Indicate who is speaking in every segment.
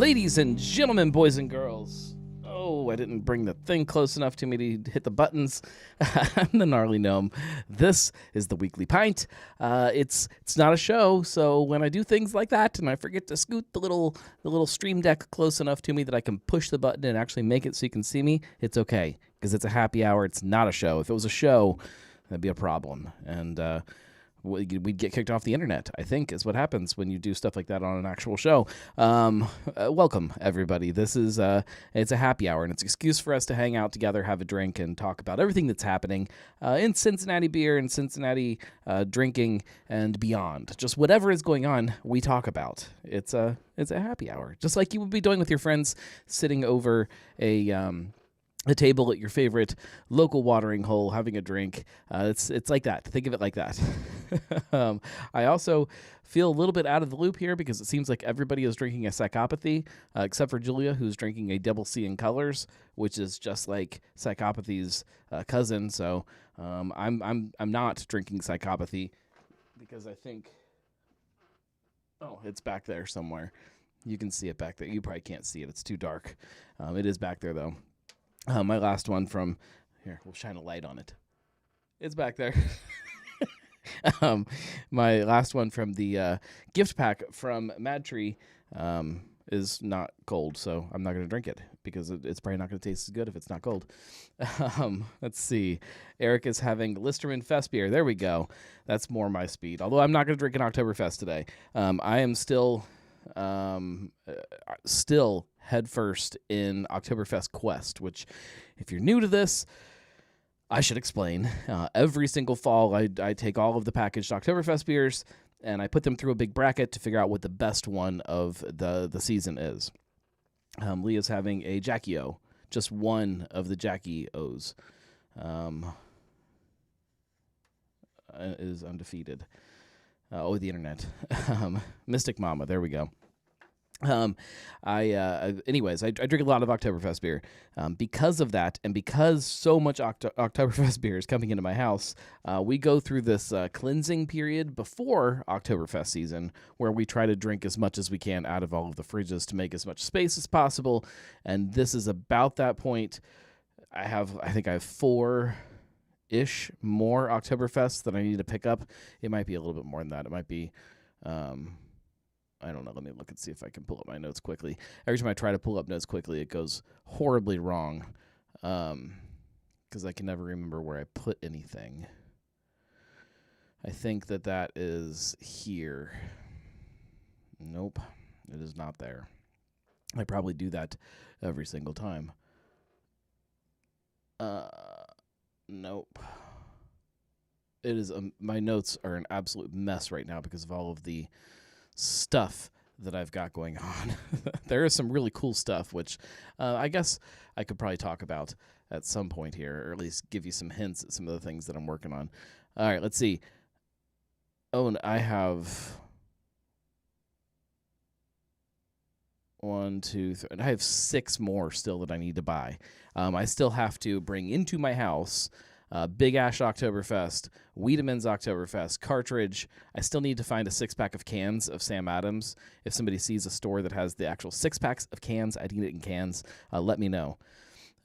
Speaker 1: Ladies and gentlemen, boys and girls. Oh, I didn't bring the thing close enough to me to hit the buttons. I'm the Gnarly Gnome. This is the Weekly Pint. It's not a show, so when I do things like that and I forget to scoot the little stream deck close enough to me that I can push the button and actually make it so you can see me, it's okay, because it's a happy hour. It's not a show. If it was a show, that'd be a problem, and we'd get kicked off the internet, I think, is what happens when you do stuff like that on an actual show. Welcome, everybody. This is it's a happy hour, and it's an excuse for us to hang out together, have a drink, and talk about everything that's happening in Cincinnati beer and Cincinnati drinking and beyond. Just whatever is going on, we talk about. It's a happy hour, just like you would be doing with your friends, sitting over a table at your favorite local watering hole, having a drink. It's like that. Think of it like that. I also feel a little bit out of the loop here because it seems like everybody is drinking a psychopathy, except for Julia, who's drinking a double C in colors, which is just like psychopathy's cousin. So I'm not drinking psychopathy because I think, it's back there somewhere. You can see it back there. You probably can't see it. It's too dark. It is back there though. My last one from here, we'll shine a light on it. It's back there. My last one from the gift pack from Mad Tree is not cold, so I'm not going to drink it because it's probably not going to taste as good if it's not cold. Let's see. Eric is having Listerman Fest beer. There we go. That's more my speed. Although I'm not going to drink an Oktoberfest today. I am still headfirst in Oktoberfest Quest, which, if you're new to this, I should explain. Every single fall, I take all of the packaged Oktoberfest beers, and I put them through a big bracket to figure out what the best one of the season is. Leah's having a Jackie O, just one of the Jackie O's. Is undefeated. The internet. Mystic Mama, there we go. Anyways, I drink a lot of Oktoberfest beer. Because of that, and because so much Oktoberfest beer is coming into my house, we go through this cleansing period before Oktoberfest season, where we try to drink as much as we can out of all of the fridges to make as much space as possible. And this is about that point. I think I have 4-ish more Oktoberfests that I need to pick up. It might be a little bit more than that. It might be, I don't know. Let me look and see if I can pull up my notes quickly. Every time I try to pull up notes quickly, it goes horribly wrong because I can never remember where I put anything. I think that is here. Nope, it is not there. I probably do that every single time. Nope. It is. My notes are an absolute mess right now because of all of the stuff that I've got going on. There is some really cool stuff, which I guess I could probably talk about at some point here, or at least give you some hints at some of the things that I'm working on. All right, let's see. Oh, and I have 1, 2, 3. And I have 6 more still that I need to buy. I still have to bring into my house Big Ash Oktoberfest, Wiedemann's Oktoberfest, cartridge. I still need to find a 6-pack of cans of Sam Adams. If somebody sees a store that has the actual 6-packs of cans, I need it in cans, let me know.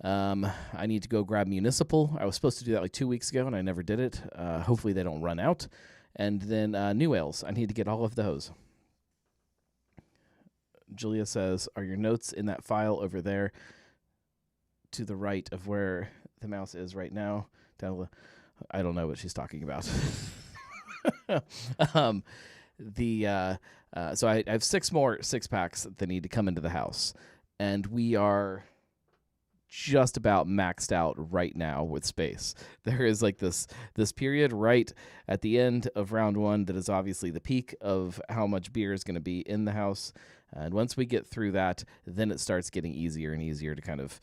Speaker 1: I need to go grab Municipal. I was supposed to do that like 2 weeks ago, and I never did it. Hopefully they don't run out. And then New Ales. I need to get all of those. Julia says, are your notes in that file over there to the right of where the mouse is right now? I don't know what she's talking about. So I have 6 more 6-packs that need to come into the house, and we are just about maxed out right now with space. There is like this period right at the end of round 1 that is obviously the peak of how much beer is going to be in the house. And once we get through that, then it starts getting easier and easier to kind of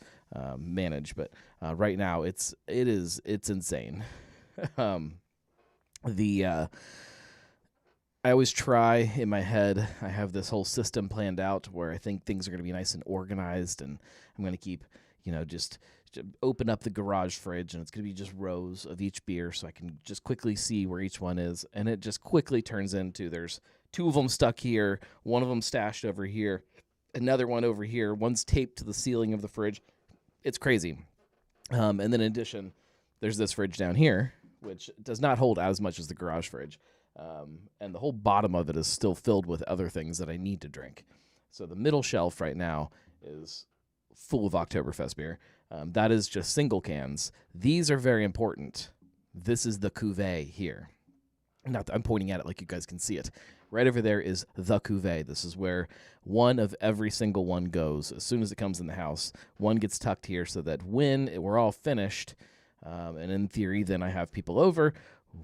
Speaker 1: manage. But right now, it's insane. I always try in my head. I have this whole system planned out where I think things are going to be nice and organized, and I'm going to keep, just open up the garage fridge, and it's going to be just rows of each beer, so I can just quickly see where each one is. And it just quickly turns into there's 2 of them stuck here, 1 of them stashed over here, another one over here. One's taped to the ceiling of the fridge. It's crazy. And then in addition, there's this fridge down here, which does not hold as much as the garage fridge. And the whole bottom of it is still filled with other things that I need to drink. So the middle shelf right now is full of Oktoberfest beer. That is just single cans. These are very important. This is the cuvee here. I'm pointing at it like you guys can see it. Right over there is the cuvee. This is where one of every single one goes. As soon as it comes in the house, one gets tucked here so that when we're all finished, and in theory, then I have people over,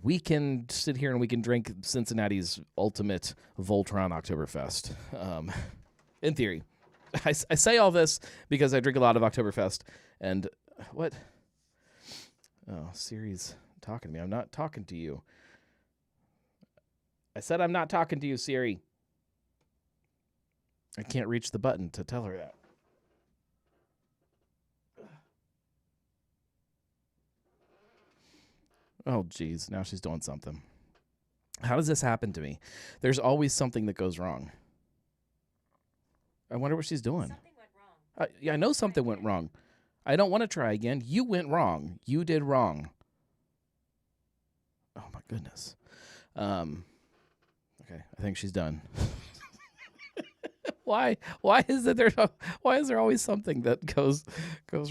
Speaker 1: we can sit here and we can drink Cincinnati's ultimate Voltron Oktoberfest. In theory. I say all this because I drink a lot of Oktoberfest. And what? Oh, Siri's talking to me. I'm not talking to you. I said I'm not talking to you, Siri. I can't reach the button to tell her that. Oh, geez. Now she's doing something. How does this happen to me? There's always something that goes wrong. I wonder what she's doing.
Speaker 2: Something went wrong.
Speaker 1: Yeah, I know something went wrong. I don't want to try again. You went wrong. You did wrong. Oh, my goodness. Okay, I think she's done. Why is there always something that goes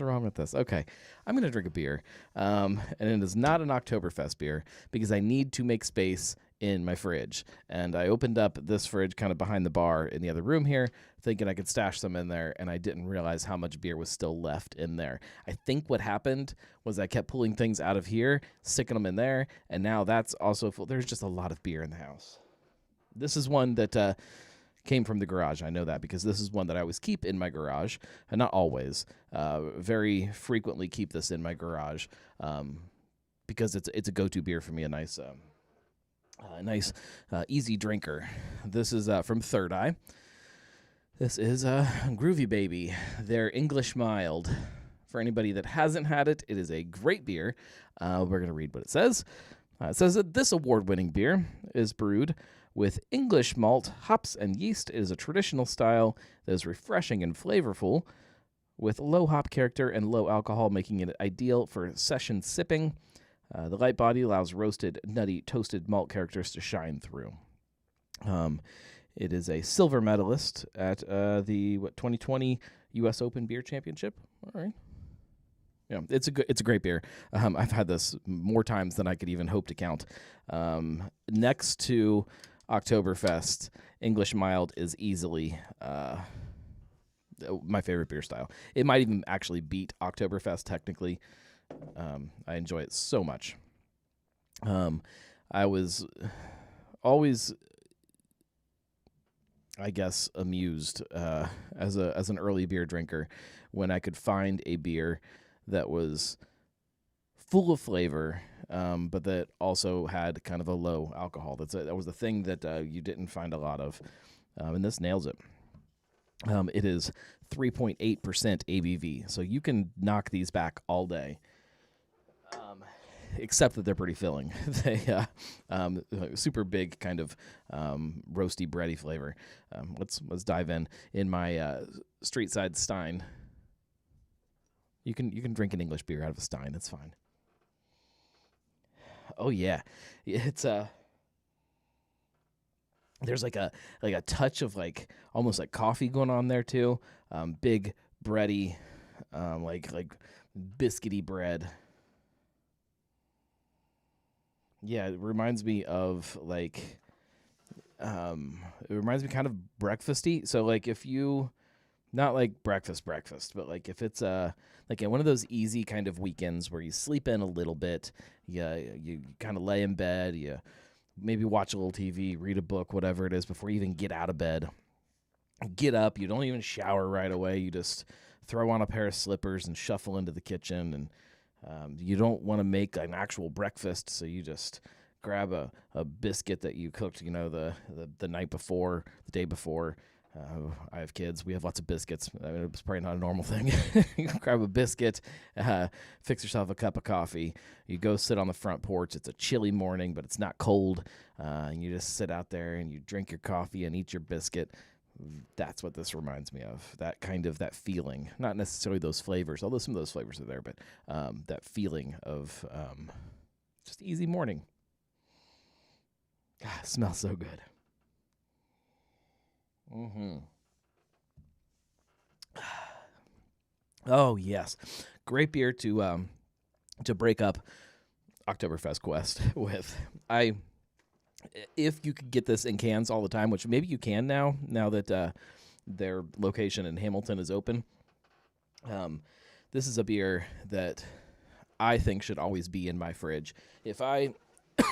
Speaker 1: wrong with this? Okay, I'm gonna drink a beer, and it is not an Oktoberfest beer because I need to make space in my fridge. And I opened up this fridge kind of behind the bar in the other room here, thinking I could stash some in there, and I didn't realize how much beer was still left in there. I think what happened was I kept pulling things out of here, sticking them in there, and now that's also full. There's just a lot of beer in the house. This is one that came from the garage. I know that because this is one that I always keep in my garage, and not always. Very frequently keep this in my garage because it's a go-to beer for me. A nice, easy drinker. This is from Third Eye. This is Groovy Baby. Their English Mild. For anybody that hasn't had it, it is a great beer. We're going to read what it says. It says that this award-winning beer is brewed with English malt, hops, and yeast. It is a traditional style that is refreshing and flavorful, with low hop character and low alcohol, making it ideal for session sipping. The light body allows roasted, nutty, toasted malt characters to shine through. It is a silver medalist at the 2020 U.S. Open Beer Championship. All right. Yeah, it's a great beer. I've had this more times than I could even hope to count. Next to Oktoberfest, English Mild is easily my favorite beer style. It might even actually beat Oktoberfest technically. I enjoy it so much. I was always, I guess, amused as an early beer drinker when I could find a beer that was full of flavor, but that also had kind of a low alcohol. That was the thing that you didn't find a lot of, and this nails it. It is 3.8% ABV, so you can knock these back all day, except that they're pretty filling. They super big kind of roasty, bready flavor. Let's dive in my street side Stein. You can drink an English beer out of a Stein. It's fine. Oh yeah, it's there's like a touch of like almost like coffee going on there too. Big bready, like biscuity bread. Yeah, it reminds me of like it reminds me kind of breakfasty. So like if you not like breakfast, but like if it's like one of those easy kind of weekends where you sleep in a little bit, you kind of lay in bed, you maybe watch a little TV, read a book, whatever it is, before you even get out of bed. Get up, you don't even shower right away, you just throw on a pair of slippers and shuffle into the kitchen, and you don't want to make an actual breakfast, so you just grab a biscuit that you cooked, the night before, the day before. I have kids. We have lots of biscuits. I mean, it's probably not a normal thing. You grab a biscuit, fix yourself a cup of coffee. You go sit on the front porch. It's a chilly morning, but it's not cold. And you just sit out there and you drink your coffee and eat your biscuit. That's what this reminds me of. That feeling, not necessarily those flavors, although some of those flavors are there, but that feeling of just easy morning. God, it smells so good. Mm-hmm. Oh yes, great beer to break up Oktoberfest Quest with. If you could get this in cans all the time, which maybe you can now that their location in Hamilton is open. This is a beer that I think should always be in my fridge.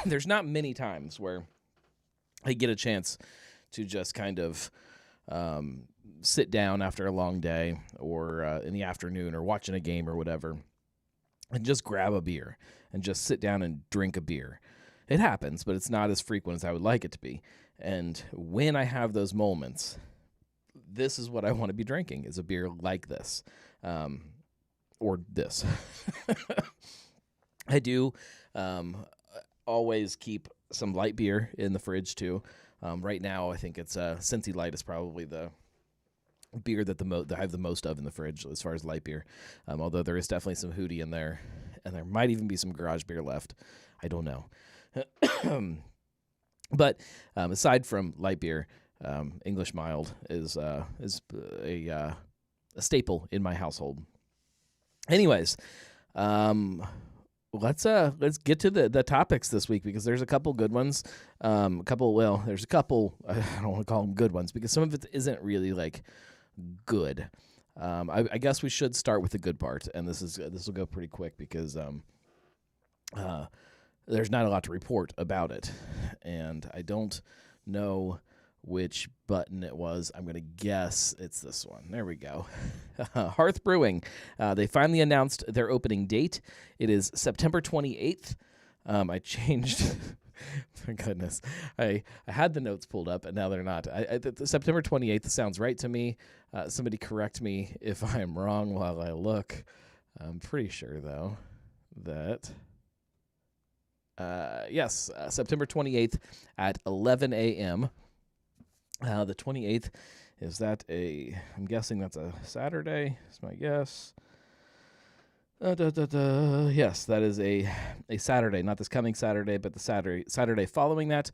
Speaker 1: There's not many times where I get a chance to just kind of sit down after a long day or in the afternoon or watching a game or whatever and just grab a beer and just sit down and drink a beer. It happens, but it's not as frequent as I would like it to be. And when I have those moments, this is what I want to be drinking, is a beer like this. Or this. I do always keep some light beer in the fridge, too. Right now, I think it's Cincy Light is probably the beer that I have the most of in the fridge as far as light beer. Although there is definitely some Hootie in there, and there might even be some garage beer left. I don't know. But aside from light beer, English mild is a staple in my household. Anyways, let's get to the topics this week, because there's a couple good ones. There's a couple. I don't want to call them good ones because some of it isn't really like good. I guess we should start with the good part, and this will go pretty quick because there's not a lot to report about it, and I don't know which button it was. I'm going to guess it's this one. There we go. Hearth Brewing. They finally announced their opening date. It is September 28th. I changed. My goodness. I had the notes pulled up, and now they're not. September 28th sounds right to me. Somebody correct me if I'm wrong while I look. I'm pretty sure, though, that... yes, September 28th at 11 a.m. The 28th, is that I'm guessing that's a Saturday, is my guess. Yes, that is a Saturday, not this coming Saturday, but the Saturday following that.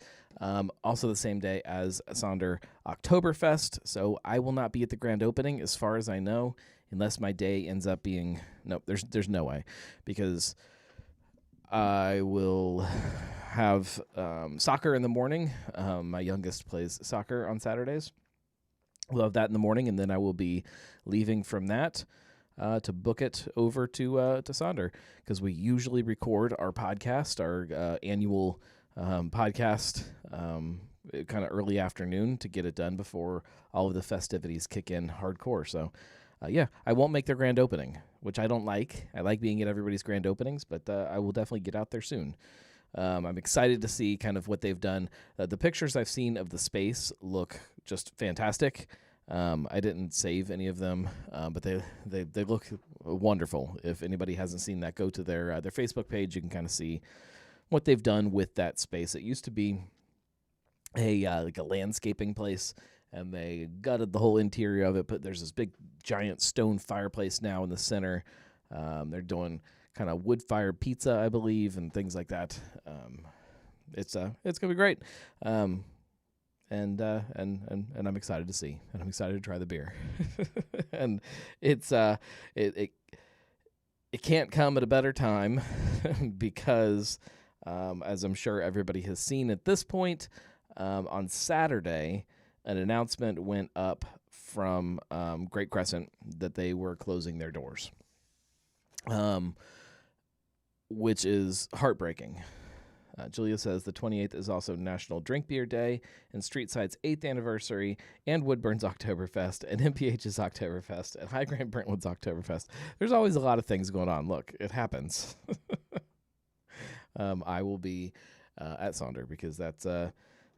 Speaker 1: Also the same day as Sonder Oktoberfest, so I will not be at the grand opening as far as I know, unless my day ends up being... No, there's no way, because... I will have soccer in the morning. My youngest plays soccer on Saturdays. We'll have that in the morning, and then I will be leaving from that to book it over to Sonder, because we usually record our podcast, our annual podcast, kind of early afternoon to get it done before all of the festivities kick in hardcore. So, I won't make their grand opening, which I don't like. I like being at everybody's grand openings, but I will definitely get out there soon. I'm excited to see kind of what they've done. The pictures I've seen of the space look just fantastic. I didn't save any of them, but they look wonderful. If anybody hasn't seen that, go to their Facebook page. You can kind of see what they've done with that space. It used to be like a landscaping place, and they gutted the whole interior of it, but there's this big giant stone fireplace now in the center. They're doing kind of wood-fired pizza, I believe, and things like that. It's gonna be great. And I'm excited to see, and I'm excited to try the beer. And it's it can't come at a better time because as I'm sure everybody has seen at this point, on Saturday, an announcement went up from Great Crescent that they were closing their doors, which is heartbreaking. Julia says the 28th is also National Drink Beer Day and Streetside's 8th anniversary and Woodburn's Oktoberfest and MPH's Oktoberfest and High Grant Brentwood's Oktoberfest. There's always a lot of things going on. Look, it happens. I will be at Sonder because that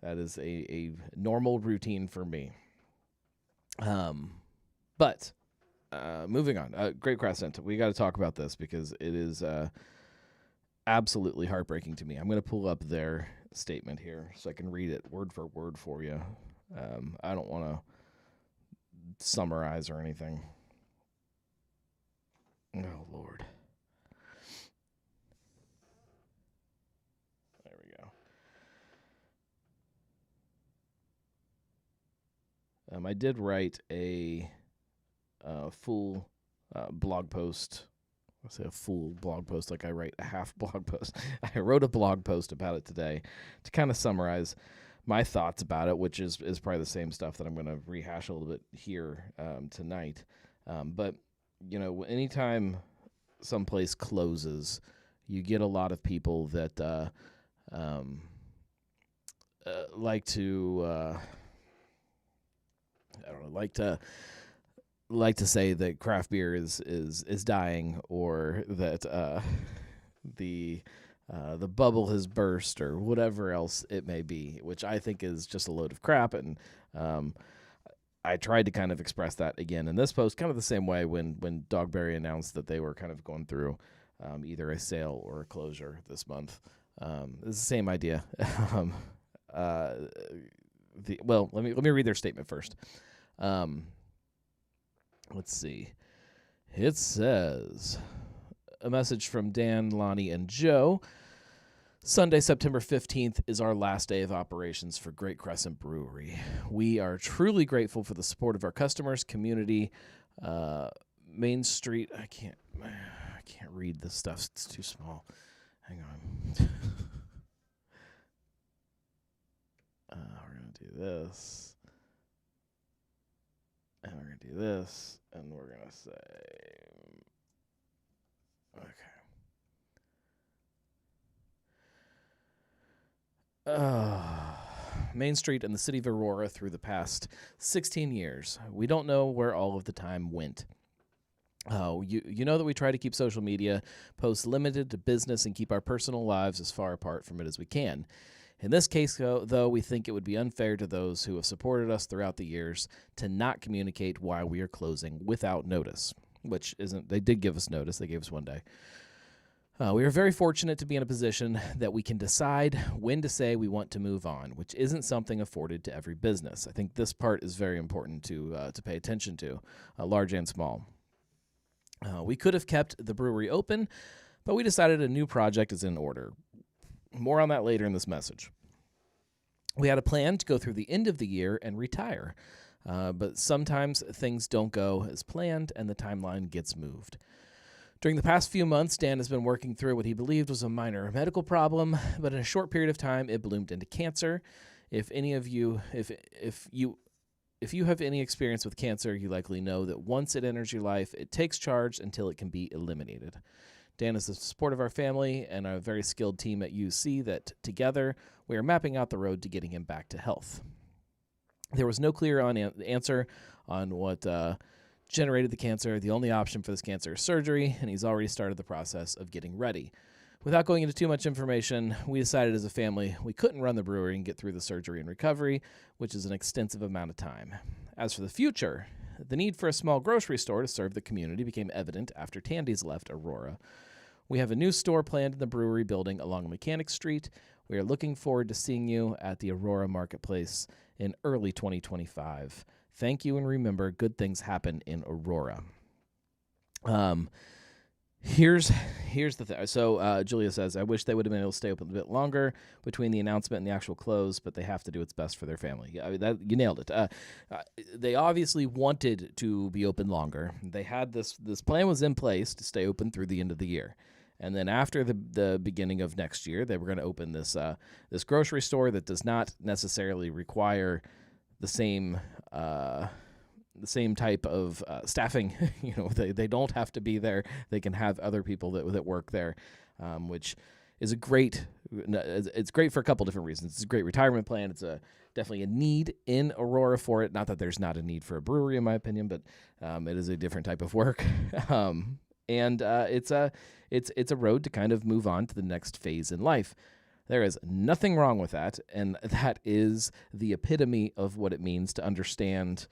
Speaker 1: is a normal routine for me. But moving on, Great Crescent, we got to talk about this because it is absolutely heartbreaking to me. I'm going to pull up their statement here so I can read it word for word for you. I don't want to summarize or anything. Oh, Lord. There we go. I did write a full blog post. I'll say a full blog post, like I write a half blog post. I wrote a blog post about it today to kind of summarize my thoughts about it, which is probably the same stuff that I'm going to rehash a little bit here tonight. But, anytime someplace closes, you get a lot of people that like to like to say that craft beer is dying, or that the bubble has burst, or whatever else it may be, which I think is just a load of crap. And I tried to kind of express that again in this post, kind of the same way when Dogberry announced that they were kind of going through either a sale or a closure this month. It's the same idea. Let me read their statement first. Let's see. It says, a message from Dan, Lonnie, and Joe. Sunday, September 15th is our last day of operations for Great Crescent Brewery. We are truly grateful for the support of our customers, community, Main Street. I can't read this stuff. It's too small. Hang on. We're going to do this. And we're going to do this. And we're going to say, okay. Main Street and the city of Aurora through the past 16 years. We don't know where all of the time went. You know that we try to keep social media posts limited to business and keep our personal lives as far apart from it as we can. In this case, though, we think it would be unfair to those who have supported us throughout the years to not communicate why we are closing without notice, which isn't, they did give us notice. They gave us one day. We are very fortunate to be in a position that we can decide when to say we want to move on, which isn't something afforded to every business. I think this part is very important to pay attention to, large and small. We could have kept the brewery open, but we decided a new project is in order. More on that later in this message. We had a plan to go through the end of the year and retire, but sometimes things don't go as planned and the timeline gets moved. During the past few months, Dan has been working through what he believed was a minor medical problem, but in a short period of time, it bloomed into cancer. If you have any experience with cancer, you likely know that once it enters your life, it takes charge until it can be eliminated. Dan is the support of our family and a very skilled team at UC that together we are mapping out the road to getting him back to health. There was no clear answer on what generated the cancer. The only option for this cancer is surgery, and he's already started the process of getting ready. Without going into too much information, we decided as a family we couldn't run the brewery and get through the surgery and recovery, which is an extensive amount of time. As for the future, the need for a small grocery store to serve the community became evident after Tandy's left Aurora. We have a new store planned in the brewery building along Mechanic Street. We are looking forward to seeing you at the Aurora Marketplace in early 2025. Thank you, and remember, good things happen in Aurora. Here's the thing. So Julia says, I wish they would have been able to stay open a bit longer between the announcement and the actual close, but they have to do what's best for their family. Yeah, you nailed it. They obviously wanted to be open longer. They had this plan was in place to stay open through the end of the year. And then after the beginning of next year, they were going to open this grocery store that does not necessarily require the same type of staffing. They don't have to be there. They can have other people that work there, which is it's great for a couple different reasons. It's a great retirement plan. It's definitely a need in Aurora for it. Not that there's not a need for a brewery, in my opinion, but it is a different type of work. And it's a road to kind of move on to the next phase in life. There is nothing wrong with that, and that is the epitome of what it means to understand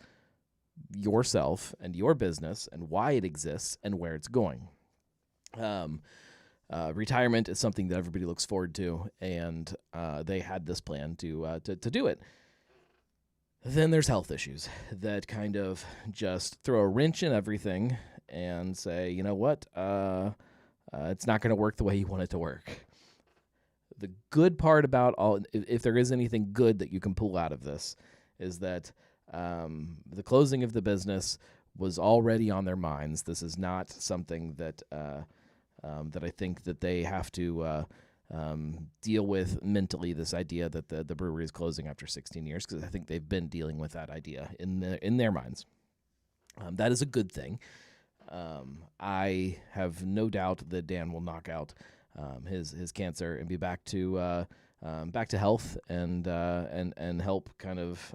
Speaker 1: yourself and your business and why it exists and where it's going. Retirement is something that everybody looks forward to, and they had this plan to do it. Then there's health issues that kind of just throw a wrench in everything and say, you know what, it's not going to work the way you want it to work. The good part about if there is anything good that you can pull out of this, is that the closing of the business was already on their minds. This is not something that that I think that they have to deal with mentally, this idea that the brewery is closing after 16 years, because I think they've been dealing with that idea in their minds. That is a good thing. I have no doubt that Dan will knock out his cancer and be back to health and help kind of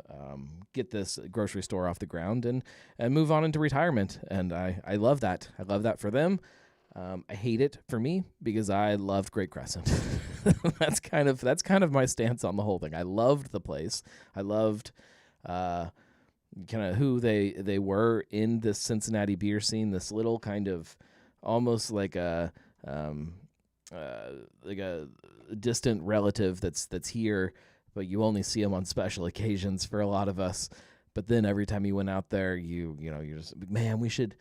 Speaker 1: get this grocery store off the ground and move on into retirement. And I love that. I love that for them. I hate it for me because I loved Great Crescent. That's kind of my stance on the whole thing. I loved the place. I loved kind of who they were in this Cincinnati beer scene. This little kind of almost like a distant relative that's here, but you only see them on special occasions for a lot of us. But then every time you went out there, you're just, man, we should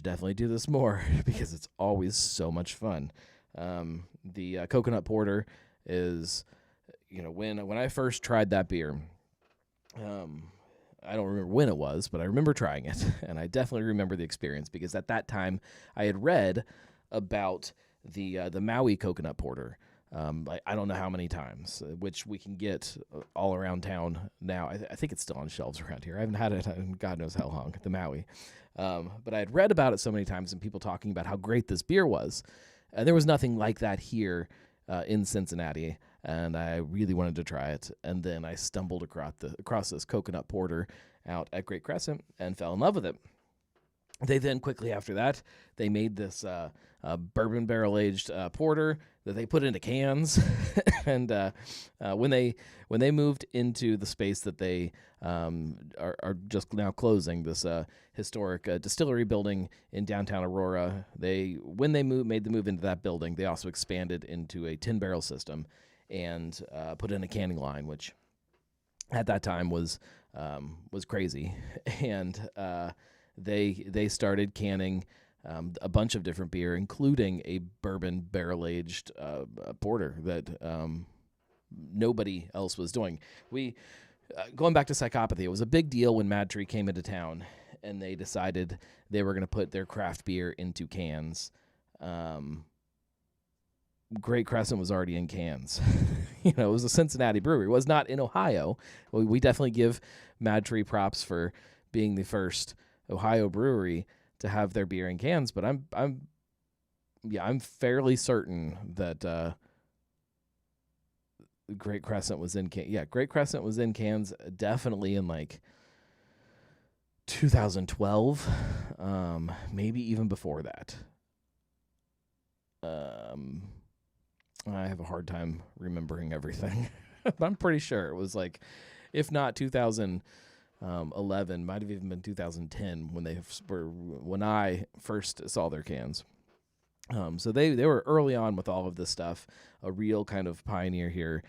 Speaker 1: definitely do this more because it's always so much fun. The coconut porter is, when I first tried that beer, I don't remember when it was, but I remember trying it, and I definitely remember the experience because at that time I had read about the Maui coconut porter. I don't know how many times, which we can get all around town now. I think it's still on shelves around here. I haven't had it in God knows how long, the Maui. But I had read about it so many times and people talking about how great this beer was. There was nothing like that here in Cincinnati, and I really wanted to try it. And then I stumbled across this coconut porter out at Great Crescent and fell in love with it. They then quickly after that, they made this bourbon barrel-aged porter that they put into cans. And when they moved into the space that they are just now closing, this historic distillery building in downtown Aurora, made the move into that building, they also expanded into a 10-barrel system and put in a canning line, which at that time was crazy. And they started canning a bunch of different beer, including a bourbon barrel-aged porter that nobody else was doing. Going back to Psychopathy, it was a big deal when Mad Tree came into town, and they decided they were going to put their craft beer into cans. Great Crescent was already in cans. It was a Cincinnati brewery. It was not in Ohio. We definitely give Mad Tree props for being the first Ohio brewery to have their beer in cans, but I'm fairly certain that Great Crescent was in cans. Yeah, Great Crescent was in cans definitely in like 2012, maybe even before that. I have a hard time remembering everything, but I'm pretty sure it was like, if not 2011, might have even been 2010 when I first saw their cans. So they were early on with all of this stuff, a real kind of pioneer here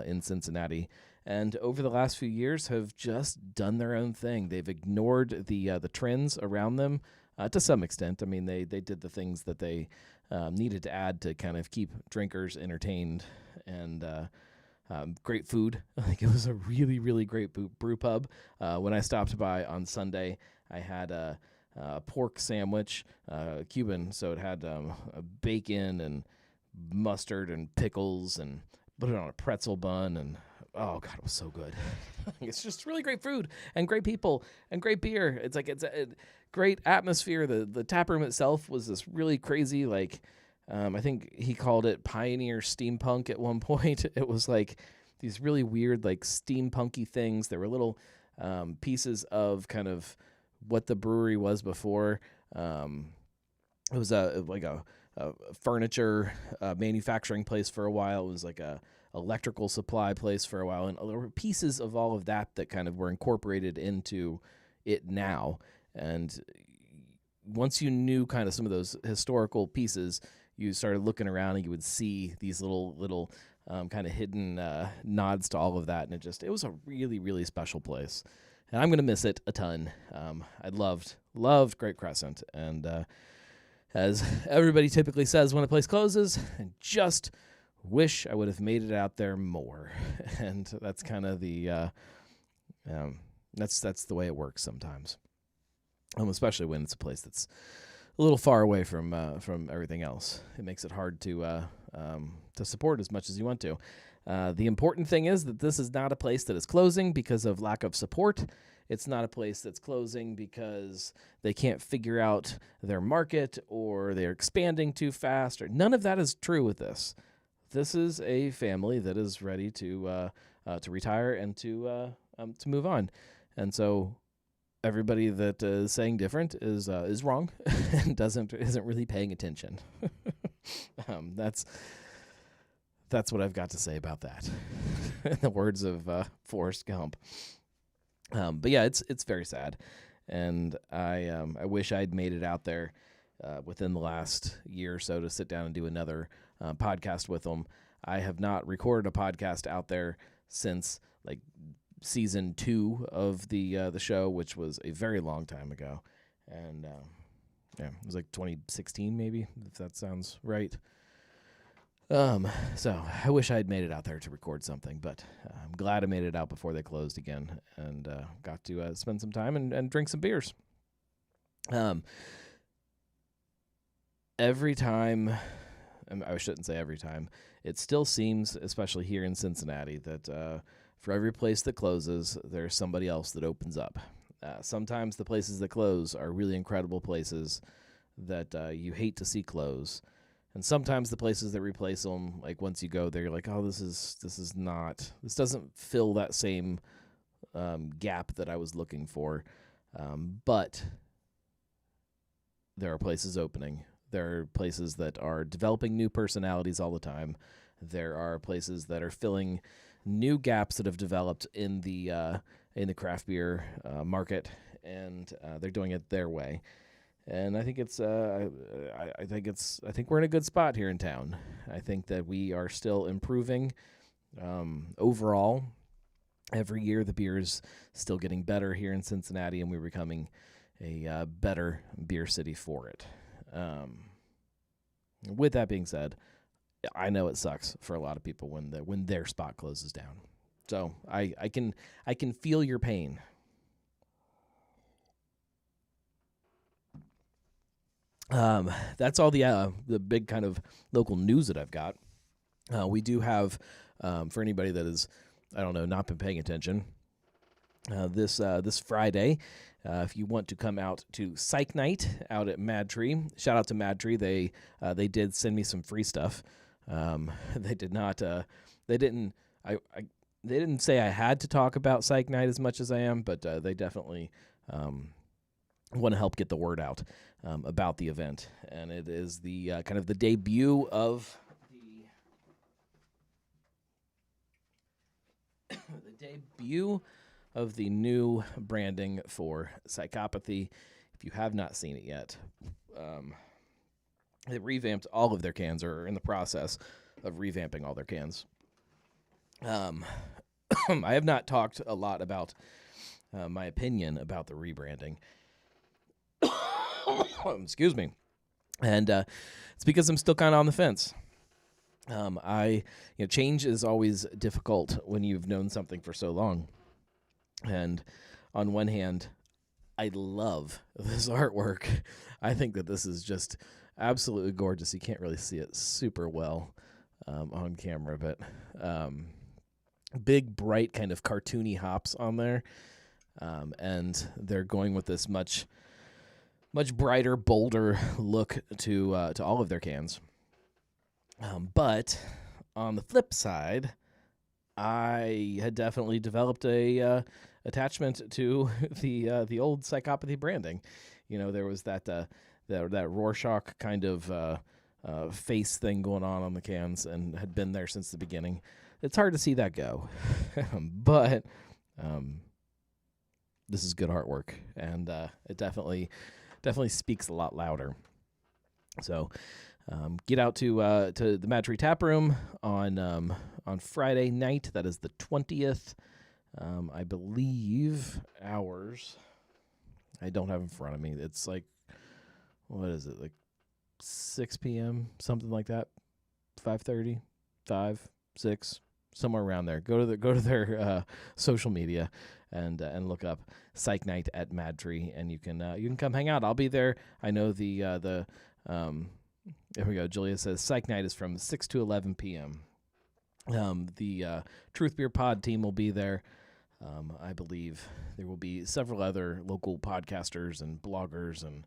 Speaker 1: in Cincinnati, and over the last few years have just done their own thing. They've ignored the trends around them to some extent. I mean, they did the things that they needed to add to kind of keep drinkers entertained, and great food. I think it was a really, really great brew pub. When I stopped by on Sunday, I had a pork sandwich, Cuban, so it had a bacon and mustard and pickles, and put it on a pretzel bun, and oh God, it was so good. It's just really great food and great people and great beer. It's a great atmosphere. The tap room itself was this really crazy, like, I think he called it pioneer steampunk at one point. It was like these really weird, like, steampunky things. There were little pieces of kind of what the brewery was before. It was a furniture manufacturing place for a while. It was like a electrical supply place for a while, and there were pieces of all of that kind of were incorporated into it now. And once you knew kind of some of those historical pieces, you started looking around and you would see these little kind of hidden nods to all of that, and it was a really, really special place. And I'm gonna miss it a ton. I loved Great Crescent, and as everybody typically says when a place closes, I just wish I would have made it out there more. And that's kind of the that's the way it works sometimes, especially when it's a place that's a little far away from everything else. It makes it hard to support as much as you want to. The important thing is that this is not a place that is closing because of lack of support. It's not a place that's closing because they can't figure out their market or they're expanding too fast. Or none of that is true with this. This is a family that is ready to retire and to move on, and so everybody that is saying different is wrong and isn't really paying attention. That's what I've got to say about that. In the words of Forrest Gump. But yeah, it's very sad, and I wish I'd made it out there within the last year or so to sit down and do another podcast with them. I have not recorded a podcast out there since like season 2 of the show, which was a very long time ago, and it was like 2016 maybe, if that sounds right. So I wish I had made it out there to record something, but I'm glad I made it out before they closed again and got to spend some time and drink some beers. Every time, I shouldn't say every time, it still seems, especially here in Cincinnati, that for every place that closes, there's somebody else that opens up. Sometimes the places that close are really incredible places that you hate to see close. And sometimes the places that replace them, like once you go there, you're like, oh, this doesn't fill that same gap that I was looking for. But there are places opening. There are places that are developing new personalities all the time. There are places that are filling new gaps that have developed in the craft beer market, and they're doing it their way. And I think I think we're in a good spot here in town. I think that we are still improving overall. Every year the beer is still getting better here in Cincinnati, and we're becoming a better beer city for it. With that being said, I know it sucks for a lot of people when their spot closes down. So I can feel your pain. That's all the big kind of local news that I've got. We do have, for anybody that is, I don't know, not been paying attention, this Friday, if you want to come out to Psych Night out at Mad Tree, shout out to Mad Tree. They did send me some free stuff. They did not. They didn't. They didn't say I had to talk about Psych Night as much as I am, but they definitely want to help get the word out about the event, and it is the kind of the debut of the new branding for Psychopathy. If you have not seen it yet, they revamped all of their cans, or are in the process of revamping all their cans. I have not talked a lot about my opinion about the rebranding. Excuse me. And it's because I'm still kind of on the fence. Change is always difficult when you've known something for so long. And on one hand, I love this artwork. I think that this is just absolutely gorgeous. You can't really see it super well on camera, but big, bright, kind of cartoony hops on there. And they're going with this much brighter, bolder look to all of their cans. But on the flip side, I had definitely developed a attachment to the old Psychopathy branding. You know, there was that Rorschach kind of face thing going on the cans, and had been there since the beginning. It's hard to see that go, but this is good artwork, and it definitely speaks a lot louder. So Get out to the Mad Tree Tap Room on Friday night. That is the 20th. I believe hours. I don't have in front of me. It's like, what is it, like 6 p.m., something like that, 5:30, 5, 6, somewhere around there. Go to their social media and look up Psych Night at Mad Tree, and you can come hang out. I'll be there. I know there we go. Julia says Psych Night is from 6 to 11 p.m. The Truth Beer Pod team will be there. I believe there will be several other local podcasters and bloggers and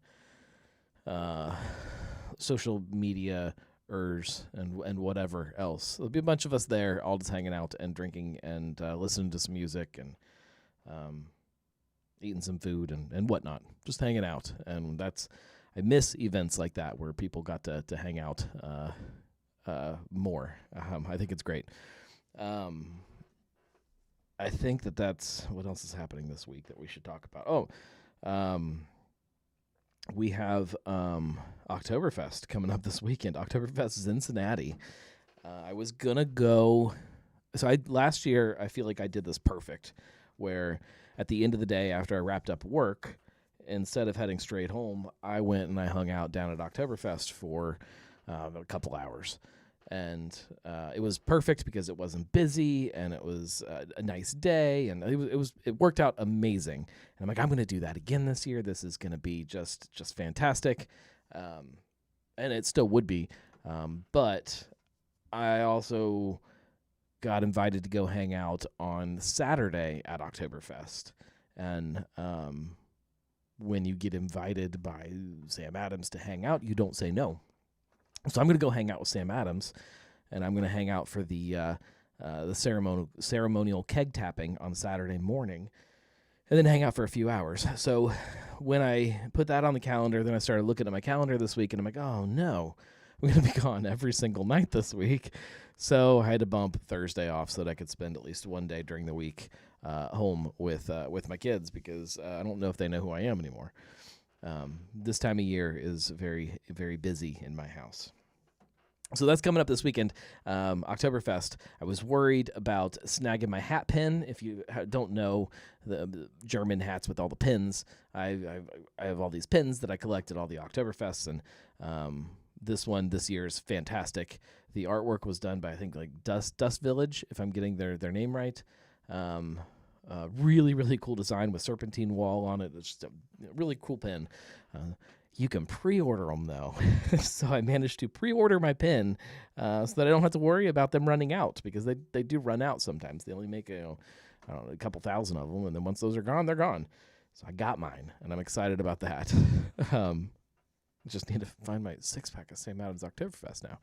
Speaker 1: social media-ers and whatever else. There'll be a bunch of us there, all just hanging out and drinking and listening to some music and eating some food and whatnot. Just hanging out. And I miss events like that where people got to hang out more. I think it's great. I think that's what else is happening this week that we should talk about. We have Oktoberfest coming up this weekend. Oktoberfest Cincinnati. I was going to go. So last year, I feel like I did this perfect, where at the end of the day, after I wrapped up work, instead of heading straight home, I went and I hung out down at Oktoberfest for a couple hours. And it was perfect because it wasn't busy and it was a nice day, and it worked out amazing. And I'm like, I'm going to do that again this year. This is going to be just fantastic, and it still would be. But I also got invited to go hang out on Saturday at Oktoberfest, and when you get invited by Sam Adams to hang out, you don't say no. So I'm going to go hang out with Sam Adams, and I'm going to hang out for the ceremonial keg tapping on Saturday morning, and then hang out for a few hours. So when I put that on the calendar, then I started looking at my calendar this week, and I'm like, oh, no, I'm going to be gone every single night this week. So I had to bump Thursday off so that I could spend at least one day during the week home with my kids, because I don't know if they know who I am anymore. This time of year is very, very busy in my house. So that's coming up this weekend, Oktoberfest. I was worried about snagging my hat pin. If you don't know, the German hats with all the pins, I have all these pins that I collect at all the Oktoberfests, and this one this year is fantastic. The artwork was done by, I think, like Dust Village, if I'm getting their name right. Really, really cool design with serpentine wall on it. It's just a really cool pin. You can pre-order them, though. So I managed to pre-order my pin so that I don't have to worry about them running out, because they do run out sometimes. They only make a couple thousand of them, and then once those are gone, they're gone. So I got mine, and I'm excited about that. Just need to find my 6-pack of Sam Adams Oktoberfest now.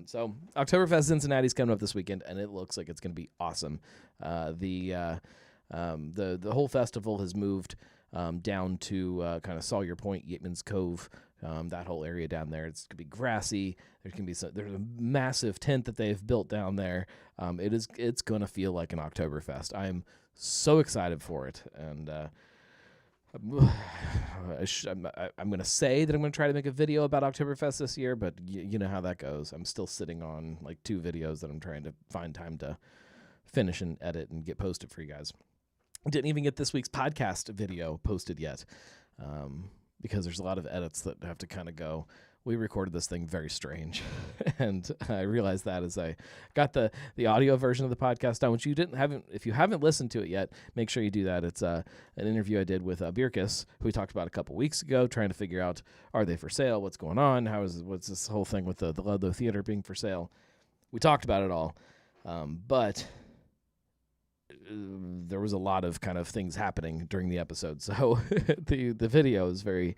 Speaker 1: So Oktoberfest Cincinnati's coming up this weekend, and it looks like it's going to be awesome. The whole festival has moved down to kind of Sawyer Point, Yeatman's Cove, that whole area down there. It's going to be grassy. There's a massive tent that they've built down there. It's going to feel like an Oktoberfest. I am so excited for it, and I'm going to say that I'm going to try to make a video about Oktoberfest this year, but you know how that goes. I'm still sitting on like 2 videos that I'm trying to find time to finish and edit and get posted for you guys. Didn't even get this week's podcast video posted yet, because there's a lot of edits that have to kind of go. We recorded this thing very strange, and I realized that as I got the audio version of the podcast done, which if you haven't listened to it yet, make sure you do that. It's an interview I did with Bierkus, who we talked about a couple weeks ago, trying to figure out, are they for sale? What's going on? What's this whole thing with the Ludlow Theater being for sale? We talked about it all, but there was a lot of kind of things happening during the episode, so the video is very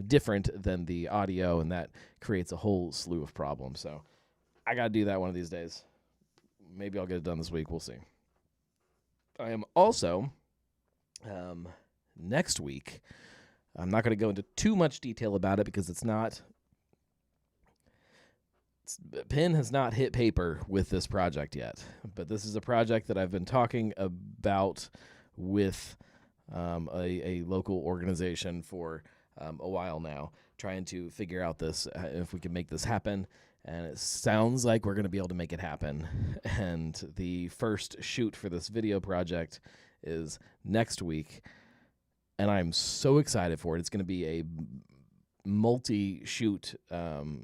Speaker 1: different than the audio, and that creates a whole slew of problems. So I got to do that one of these days. Maybe I'll get it done this week. We'll see. I am also, next week, I'm not going to go into too much detail about it because pen has not hit paper with this project yet, but this is a project that I've been talking about with a local organization for a while now, trying to figure out this, if we can make this happen. And it sounds like we're going to be able to make it happen. And the first shoot for this video project is next week. And I'm so excited for it. It's going to be a multi-shoot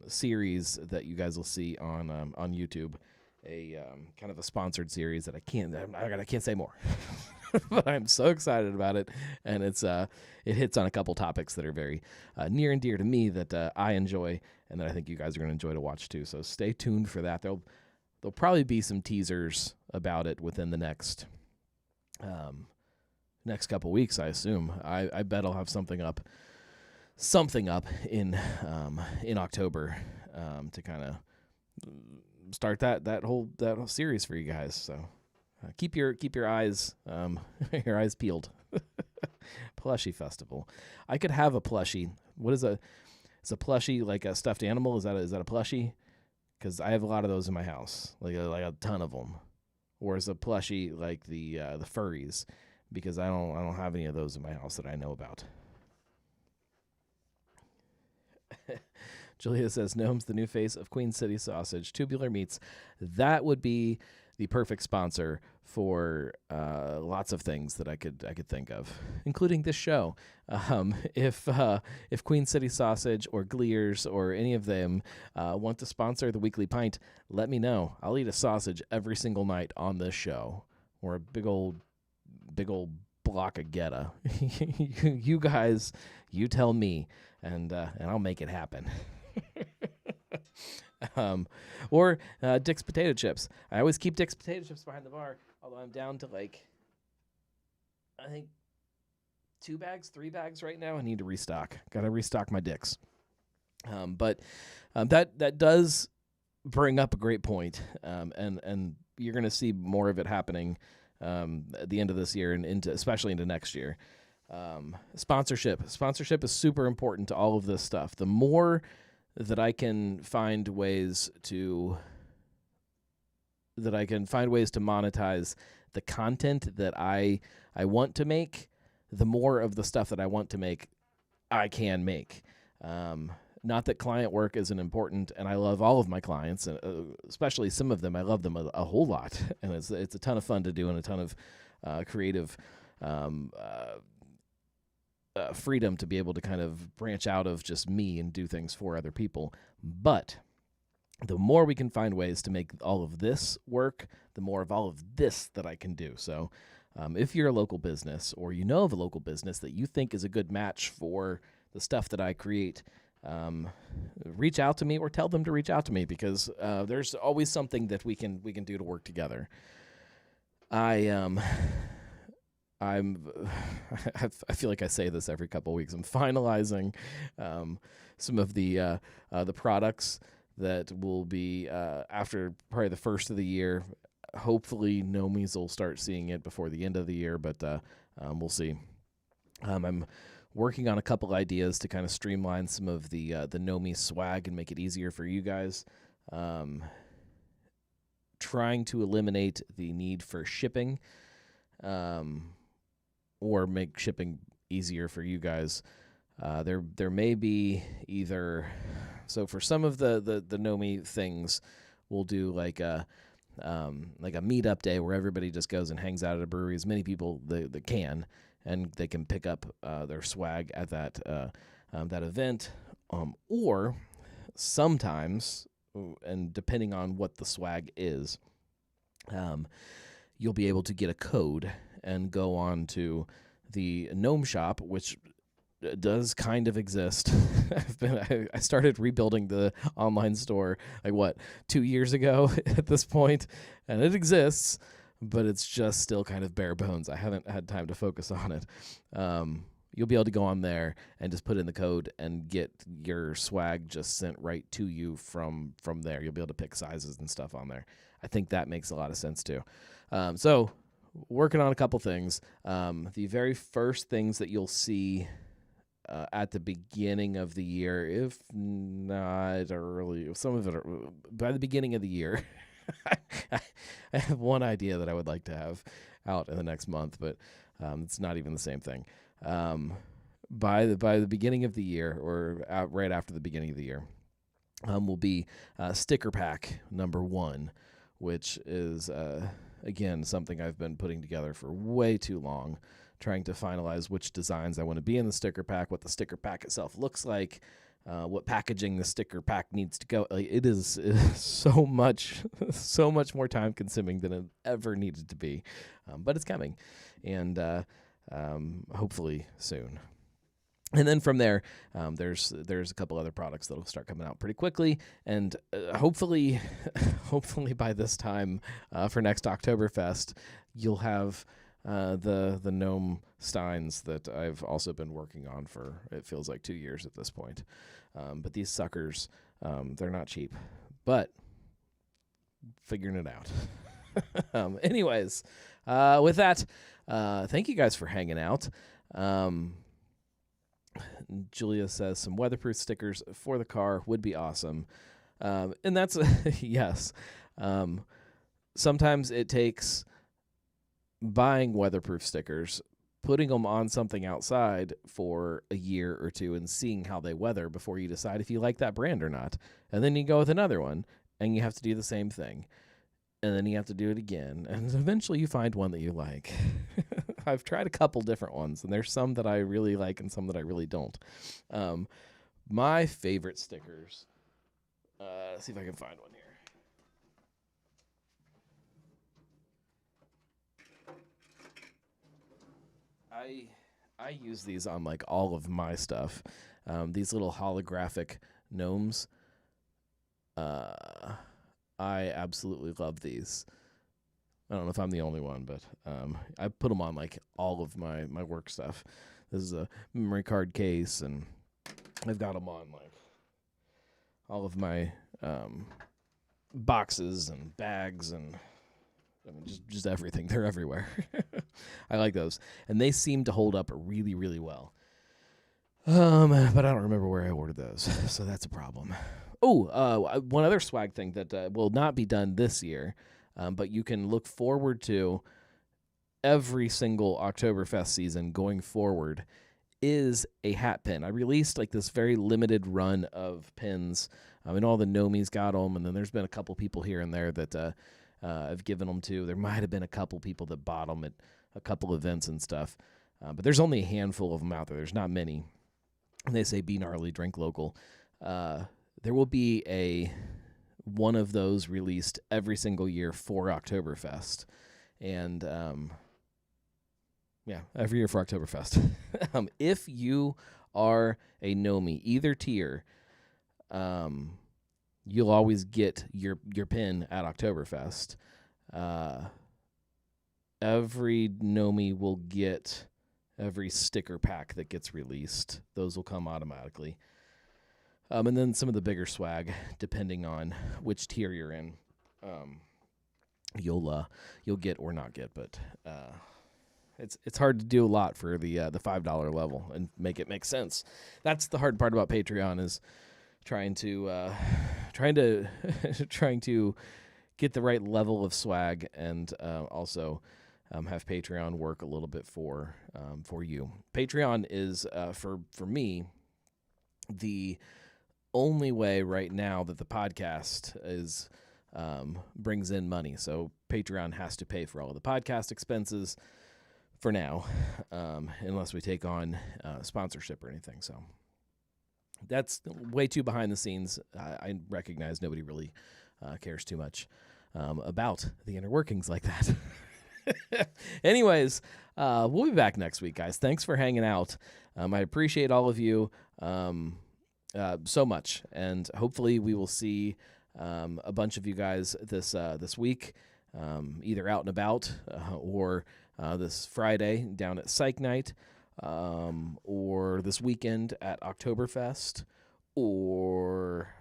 Speaker 1: series that you guys will see on YouTube. A kind of a sponsored series that I can't say more. But I'm so excited about it, and it hits on a couple topics that are very near and dear to me that I enjoy, and that I think you guys are going to enjoy to watch too. So stay tuned for that. There'll probably be some teasers about it within the next couple weeks, I assume. I bet I'll have something up in October to kind of start that whole series for you guys. So. Keep your eyes peeled. Plushie festival. I could have a plushie. What is a plushie like a stuffed animal? Is that a plushie? Because I have a lot of those in my house, like a ton of them. Or is a plushie like the furries? Because I don't have any of those in my house that I know about. Julia says, Gnome's the new face of Queen City Sausage. Tubular Meats. That would be the perfect sponsor for lots of things that I could think of, including this show. If Queen City Sausage or Glears or any of them want to sponsor the Weekly Pint, let me know. I'll eat a sausage every single night on this show, or a big old block of Geta. You guys, you tell me, and I'll make it happen. Or Dick's potato chips. I always keep Dick's potato chips behind the bar, although I'm down to I think 3 bags right now. I need to restock. Got to restock my Dick's. But that does bring up a great point, and you're going to see more of it happening at the end of this year and especially into next year. Sponsorship is super important to all of this stuff. The more that I can find ways to monetize the content that I want to make, the more of the stuff that I want to make I can make. Not that client work isn't important, and I love all of my clients, especially some of them. I love them a whole lot, and it's a ton of fun to do and a ton of creative freedom to be able to kind of branch out of just me and do things for other people. But the more we can find ways to make all of this work, the more of all of this that I can do. So if you're a local business, or you know of a local business that you think is a good match for the stuff that I create, reach out to me, or tell them to reach out to me, because there's always something that we can do to work together. I feel like I say this every couple of weeks. I'm finalizing some of the products that will be after probably the first of the year. Hopefully, Nomies will start seeing it before the end of the year, but we'll see. I'm working on a couple ideas to kind of streamline some of the Nomi swag and make it easier for you guys. Trying to eliminate the need for shipping. Or make shipping easier for you guys. There may be either, so for some of the Nomi things, we'll do like a meetup day where everybody just goes and hangs out at a brewery, as many people that can, and they can pick up their swag at that event. Or sometimes, and depending on what the swag is, you'll be able to get a code and go on to the Gnome Shop, which does kind of exist. I started rebuilding the online store 2 years ago at this point, and it exists, but it's just still kind of bare bones. I haven't had time to focus on it. You'll be able to go on there and just put in the code and get your swag just sent right to you from there. You'll be able to pick sizes and stuff on there. I think that makes a lot of sense too. So working on a couple things. The very first things that you'll see at the beginning of the year, if not early, some of it are, by the beginning of the year. I have one idea that I would like to have out in the next month, but it's not even the same thing. by the beginning of the year, or right after the beginning of the year, will be sticker pack number 1, which is again something I've been putting together for way too long, trying to finalize which designs I want to be in the sticker pack, what the sticker pack itself looks like, what packaging the sticker pack needs to go. It is so much more time consuming than it ever needed to be, but it's coming, and hopefully soon. And then from there, there's a couple other products that'll start coming out pretty quickly, and hopefully by this time for next Oktoberfest, you'll have the gnome steins that I've also been working on for, it feels like, 2 years at this point. But these suckers, they're not cheap, but figuring it out. Anyways, with that, thank you guys for hanging out. Julia says some weatherproof stickers for the car would be awesome. And that's, yes. Sometimes it takes buying weatherproof stickers, putting them on something outside for a year or two and seeing how they weather before you decide if you like that brand or not. And then you go with another one and you have to do the same thing. And then you have to do it again. And eventually you find one that you like. I've tried a couple different ones, and there's some that I really like and some that I really don't. My favorite stickers, let's see if I can find one here. I use these on like all of my stuff. These little holographic gnomes. I absolutely love these. I don't know if I'm the only one, but I put them on like all of my work stuff. This is a memory card case, and I've got them on like all of my boxes and bags, and I mean just everything. They're everywhere. I like those, and they seem to hold up really, really well. But I don't remember where I ordered those, so that's a problem. Oh, one other swag thing that will not be done this year, but you can look forward to every single Oktoberfest season going forward, is a hat pin. I released like this very limited run of pins. And all the Nomies got them, and then there's been a couple people here and there that I've given them to. There might have been a couple people that bought them at a couple events and stuff, but there's only a handful of them out there. There's not many. And they say be gnarly, drink local. There will be one of those released every single year for Oktoberfest. And every year for Oktoberfest. If you are a Nomie, either tier, you'll always get your pin at Oktoberfest. Every Nomie will get every sticker pack that gets released. Those will come automatically. And then some of the bigger swag, depending on which tier you're in, you'll get or not get. But it's hard to do a lot for the $5 level and make it make sense. That's the hard part about Patreon, is trying to get the right level of swag, and also have Patreon work a little bit for you. Patreon is for me the only way right now that the podcast is brings in money. So Patreon has to pay for all of the podcast expenses for now, unless we take on sponsorship or anything. So that's way too behind the scenes. I recognize nobody really cares too much about the inner workings like that. Anyways, we'll be back next week, guys. Thanks for hanging out. I appreciate all of you so much, and hopefully we will see a bunch of you guys this week, either out and about or this Friday down at Psych Night, or this weekend at Oktoberfest, or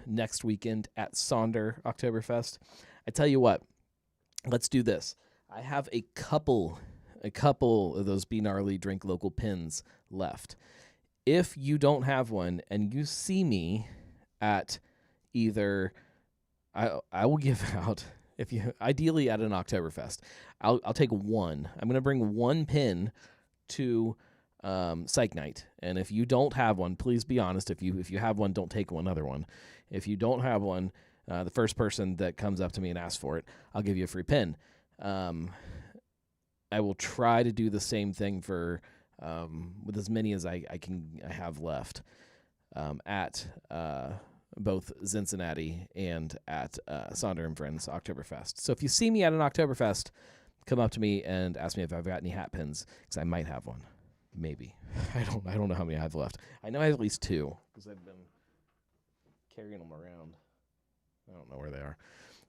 Speaker 1: next weekend at Sonder Oktoberfest. I tell you what, let's do this. I have a couple of those Be Gnarly Drink Local pins left. If you don't have one and you see me at either, I will give out, if you ideally at an Oktoberfest, I'll take one. I'm going to bring one pin to psych night. And if you don't have one, please be honest. If you have one, don't take another one. If you don't have one, the first person that comes up to me and asks for it, I'll give you a free pin. I will try to do the same thing for with as many as I have left at both Cincinnati and at Sonder and Friends Oktoberfest. So if you see me at an Oktoberfest, come up to me and ask me if I've got any hat pins, because I might have one. Maybe. I don't know how many I have left. I know I have at least 2, because I've been carrying them around. I don't know where they are.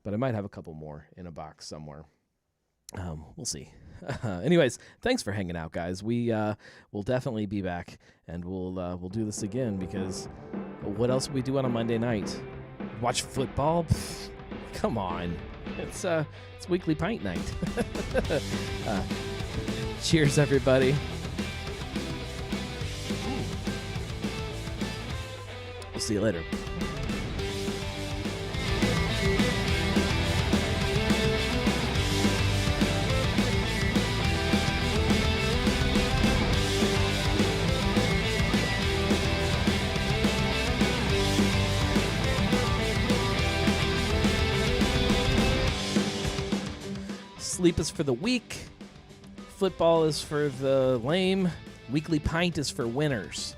Speaker 1: But I might have a couple more in a box somewhere. We'll see. Anyways, thanks for hanging out, guys. We will definitely be back, and we'll do this again, because what else would we do on a Monday night? Watch football? Pfft, come on. It's weekly pint night. Cheers, everybody. We'll see you later. Sleep is for the weak. Football is for the lame. Weekly pint is for winners.